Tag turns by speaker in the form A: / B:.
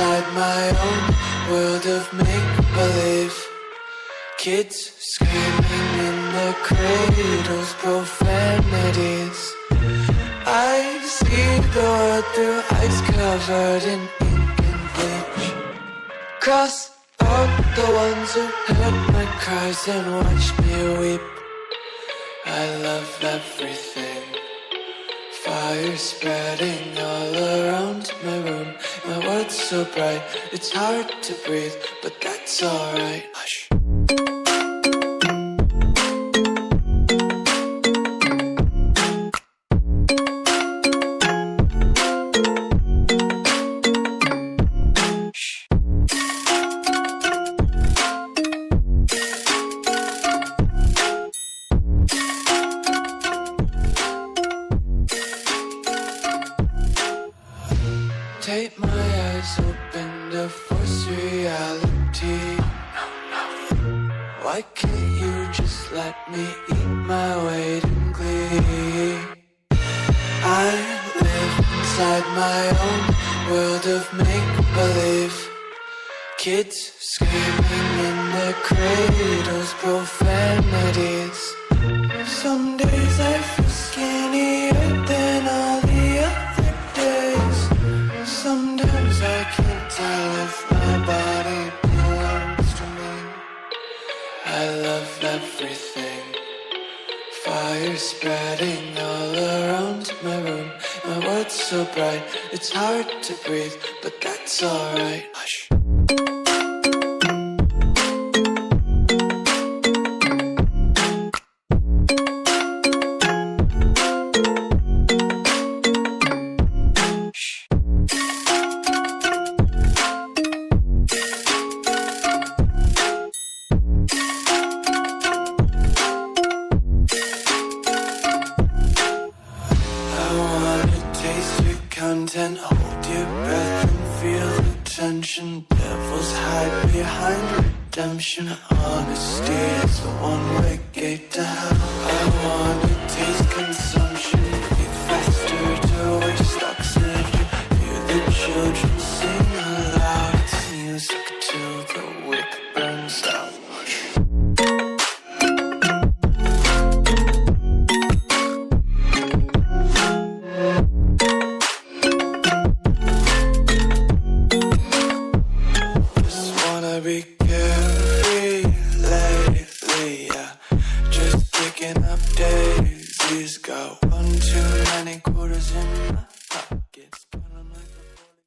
A: inside my own world of make-believe. Kids screaming in their cradles, profanities. I see the world through eyes covered in ink and bleach. Cross out the ones who heard my cries and watched me weep. I love everything. Fire spreading all around my room. My world's so bright, it's hard to breathe, but that's alright. Hush. Take my eyes open to force reality. Why can't you just let me eat my weight in glee? I live inside my own world of make-believe. Kids screaming in their cradles, profanities. Some days I feel skinnier than all the other days. Sometimes I can't tell if my body belongs to me. I love everything. Fire spreading all around my room. My world's so bright, it's hard to breathe, but that's alright. Hush. Content, hold your breath and feel the tension. Devils hide behind redemption. Honesty is the one-way gate to hell. I wanna taste consumption, breathe faster to waste oxygen. Hear the children sing aloud. It's music till the wick burns out. Be carefree lately, yeah. Just picking up daisies. Got one too many quarters in my pockets.